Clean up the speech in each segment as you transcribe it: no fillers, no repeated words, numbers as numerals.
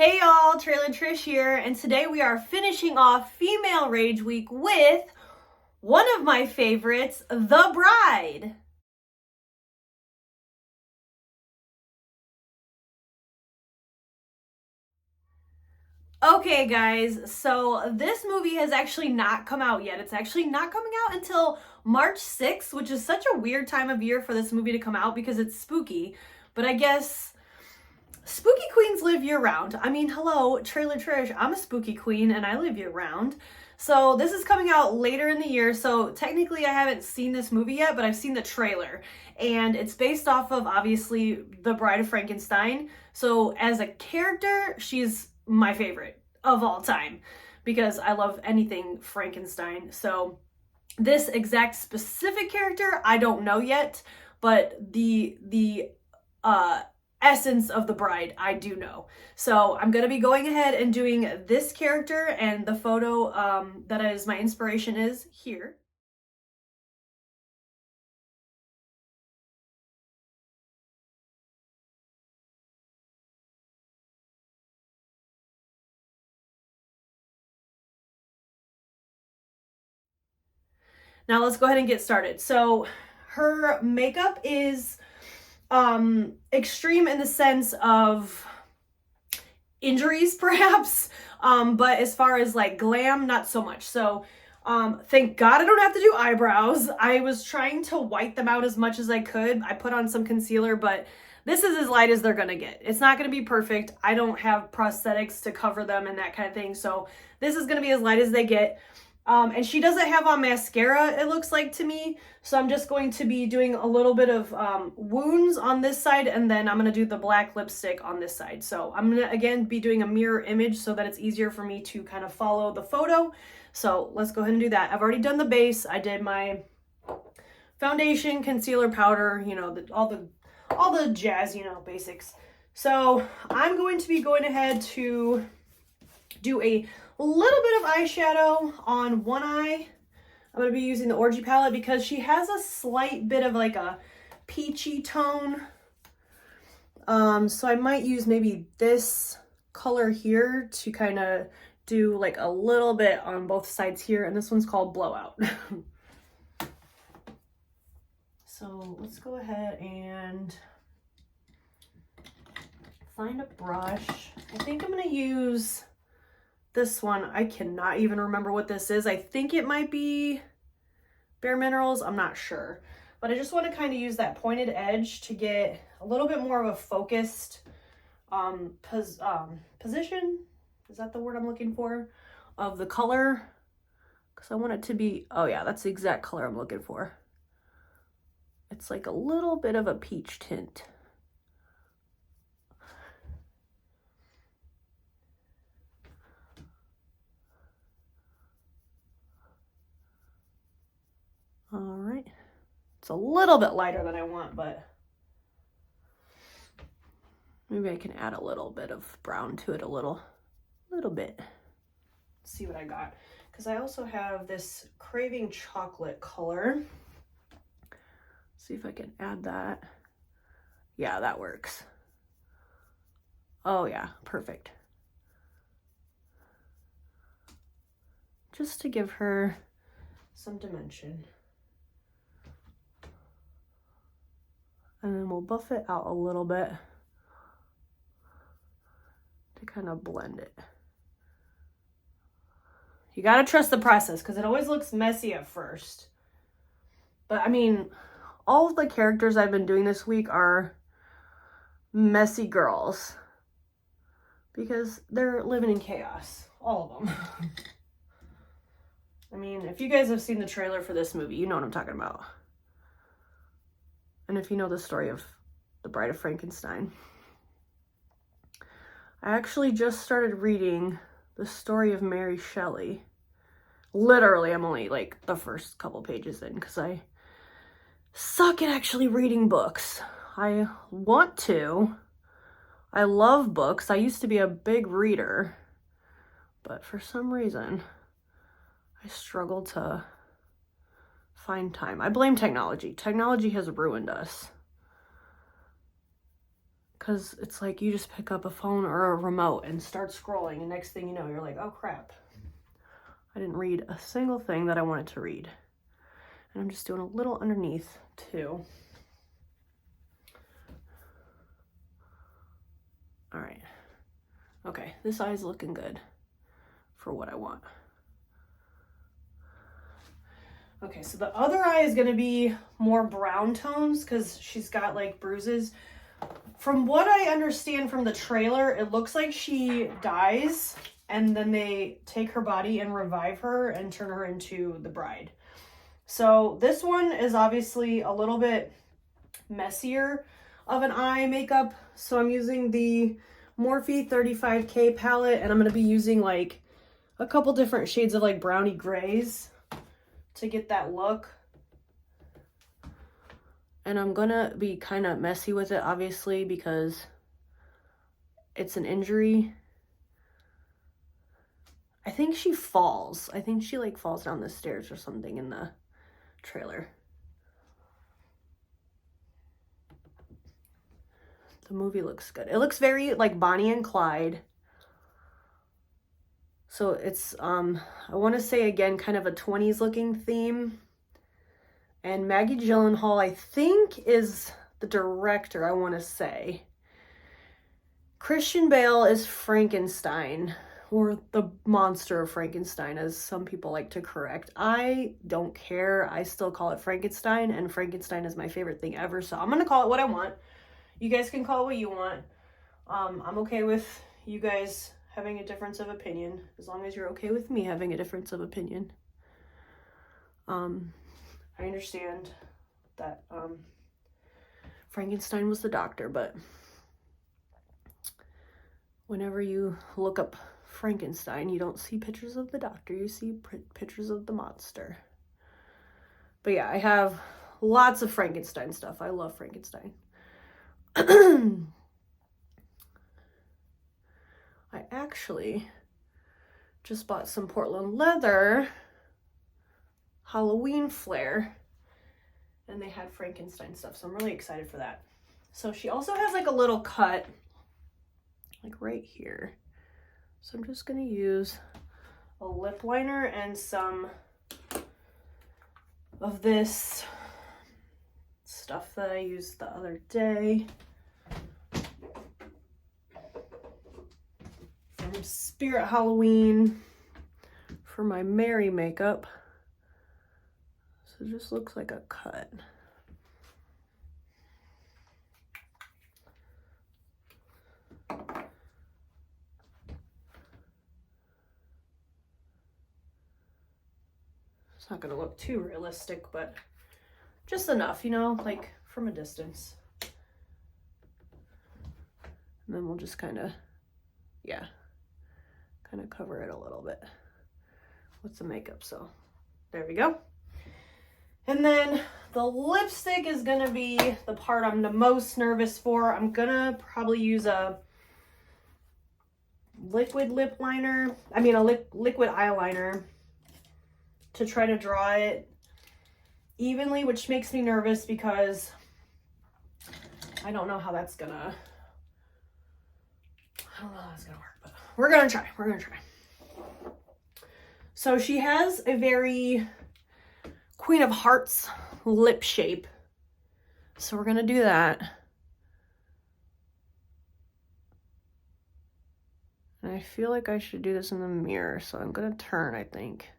Hey y'all, Trailer Trish here, and today we are finishing off Female Rage Week with one of my favorites, The Bride. Okay guys, so this movie has actually not come out yet. It's actually not coming out until March 6th, which is such a weird time of year for this movie to come out because it's spooky. But I guess spooky queens live year-round. I mean, hello, Trailer Trish, I'm a spooky queen and I live year-round. So this is coming out later in the year, so technically I haven't seen this movie yet, but I've seen the trailer. And it's based off of, obviously, the Bride of Frankenstein. So as a character, she's my favorite of all time because I love anything Frankenstein. So this exact specific character, I don't know yet, but the essence of the bride, I do know. So I'm going to be going ahead and doing this character, and the photo that is my inspiration is here. Now let's go ahead and get started. So her makeup is extreme in the sense of injuries perhaps, but as far as like glam, not so much. So thank God I don't have to do eyebrows. I was trying to white them out as much as I could. I put on some concealer, but this is as light as they're gonna get. It's not gonna be perfect. I don't have prosthetics to cover them and that kind of thing, so this is gonna be as light as they get. And she doesn't have on mascara, it looks like to me. So I'm just going to be doing a little bit of wounds on this side, and then I'm going to do the black lipstick on this side. So I'm going to, again, be doing a mirror image so that it's easier for me to kind of follow the photo. So let's go ahead and do that. I've already done the base. I did my foundation, concealer, powder, you know, all the jazz, you know, basics. So I'm going to be going ahead to do a little bit of eyeshadow on one eye. I'm going to be using the Orgy palette because she has a slight bit of like a peachy tone. So I might use maybe this color here to kind of do like a little bit on both sides here. And this one's called Blowout. So let's go ahead and find a brush. I think I'm going to use this one. I cannot even remember what this is. I think it might be Bare Minerals. I'm not sure. But I just want to kind of use that pointed edge to get a little bit more of a focused position. Is that the word I'm looking for? Of the color. Because I want it to be, oh yeah, that's the exact color I'm looking for. It's like a little bit of a peach tint. All right, it's a little bit lighter than I want, but maybe I can add a little bit of brown to it, a little bit. Let's see what I got, because I also have this Craving Chocolate color. See if I can add that. Yeah, that works. Oh yeah, perfect. Just to give her some dimension. And then we'll buff it out a little bit to kind of blend it. You gotta trust the process because it always looks messy at first. But I mean, all of the characters I've been doing this week are messy girls because they're living in chaos, all of them. I mean, if you guys have seen the trailer for this movie, you know what I'm talking about. And if you know the story of the Bride of Frankenstein. I actually just started reading the story of Mary Shelley. Literally, I'm only like the first couple pages in because I suck at actually reading books. I want to. I love books. I used to be a big reader, but for some reason, I struggle to find time. I blame technology. Technology has ruined us. Because it's like you just pick up a phone or a remote and start scrolling, and next thing you know, you're like, oh crap. I didn't read a single thing that I wanted to read. And I'm just doing a little underneath too. All right. Okay, this eye is looking good for what I want. Okay, so the other eye is gonna be more brown tones because she's got like bruises. From what I understand from the trailer, it looks like she dies and then they take her body and revive her and turn her into the bride. So this one is obviously a little bit messier of an eye makeup. So I'm using the Morphe 35K palette, and I'm going to be using like a couple different shades of like brownie grays to get that look. And I'm gonna be kind of messy with it, obviously, because it's an injury. I think she falls. I think she like falls down the stairs or something in the trailer. The movie looks good. It looks very like Bonnie and Clyde. So it's, I want to say again, kind of a 20s looking theme. And Maggie Gyllenhaal, I think, is the director, I want to say. Christian Bale is Frankenstein, or the monster of Frankenstein, as some people like to correct. I don't care. I still call it Frankenstein, and Frankenstein is my favorite thing ever, so I'm going to call it what I want. You guys can call it what you want. I'm okay with you guys having a difference of opinion, as long as you're okay with me having a difference of opinion. I understand that Frankenstein was the doctor, but whenever you look up Frankenstein, you don't see pictures of the doctor, you see pictures of the monster. But yeah, I have lots of Frankenstein stuff. I love Frankenstein. I actually just bought some Portland leather Halloween flair, and they had Frankenstein stuff, so I'm really excited for that. So she also has like a little cut like right here, so I'm just gonna use a lip liner and some of this stuff that I used the other day from Spirit Halloween for my Mary makeup. So it just looks like a cut. It's not gonna look too realistic, but just enough, you know, like from a distance. And then we'll just kind of, yeah, kind of cover it a little bit with the makeup. So there we go. And then the lipstick is gonna be the part I'm the most nervous for. I'm gonna probably use a liquid lip liner. I mean a liquid eyeliner to try to draw it evenly, which makes me nervous because I don't know how that's gonna, work, but we're gonna try. So she has a very Queen of Hearts lip shape. So we're gonna do that. And I feel like I should do this in the mirror, so I'm gonna turn, I think,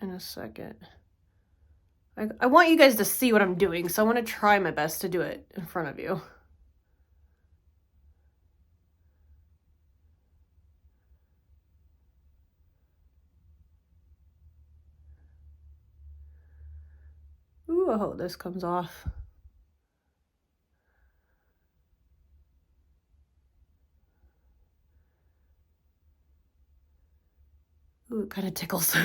in a second. I want you guys to see what I'm doing, so I want to try my best to do it in front of you. Ooh, I hope this comes off. Ooh, it kind of tickles.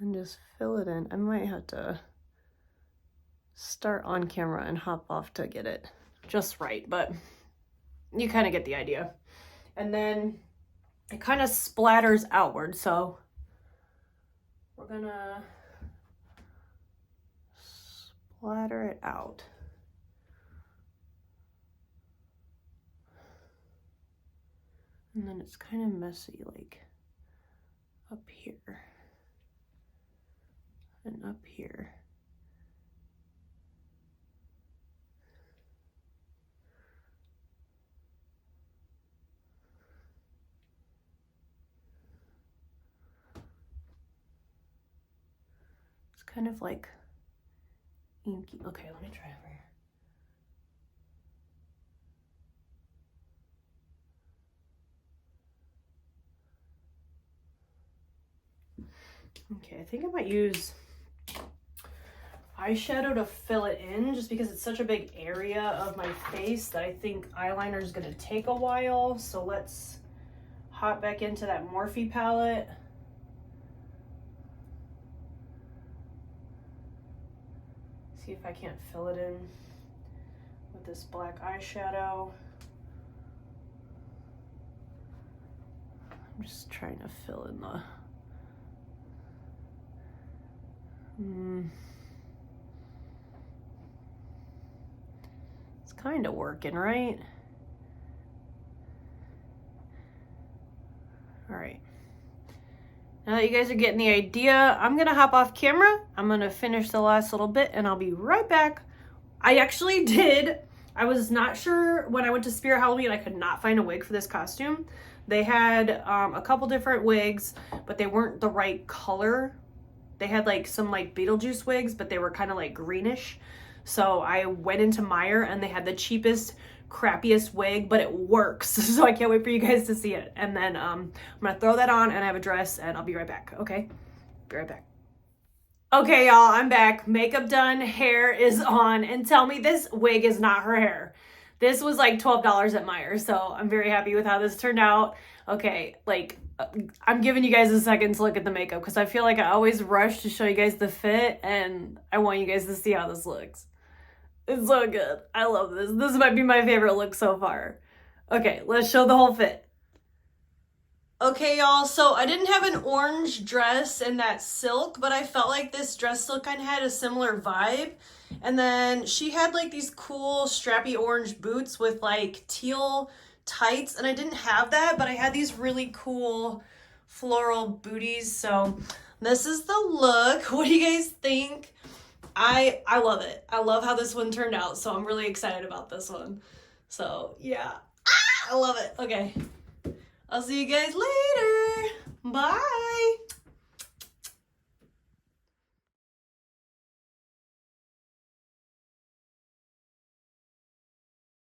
And just fill it in. I might have to start on camera and hop off to get it just right, but you kind of get the idea. And then it kind of splatters outward, so we're gonna splatter it out. And then it's kind of messy, like up here and up here. It's kind of like inky. Okay, let me try over here. Okay, I think I might use eyeshadow to fill it in just because it's such a big area of my face that I think eyeliner is going to take a while. So let's hop back into that Morphe palette. See if I can't fill it in with this black eyeshadow. I'm just trying to fill in the it's kind of working, right? All right. Now that you guys are getting the idea, I'm gonna hop off camera. I'm gonna finish the last little bit and I'll be right back. I was not sure when I went to Spirit Halloween, I could not find a wig for this costume. They had a couple different wigs, but they weren't the right color. They had like some like Beetlejuice wigs, but they were kind of like greenish. So I went into Meijer and they had the cheapest, crappiest wig, but it works. So I can't wait for you guys to see it. And then I'm gonna throw that on and I have a dress and I'll be right back. Okay, be right back. Okay, y'all, I'm back. Makeup done, hair is on, and tell me this wig is not her hair. This was like $12 at Meijer, so I'm very happy with how this turned out. Okay, like, I'm giving you guys a second to look at the makeup because I feel like I always rush to show you guys the fit, and I want you guys to see how this looks. It's so good. I love this. This might be my favorite look so far. Okay, let's show the whole fit. Okay, y'all, so I didn't have an orange dress and that silk, but I felt like this dress silk kind of had a similar vibe. And then she had like these cool strappy orange boots with like teal tights, and I didn't have that, but I had these really cool floral booties. So this is the look. What do you guys think? I love it. I love how this one turned out, so I'm really excited about this one. So yeah, I love it. Okay. I'll see you guys later. Bye.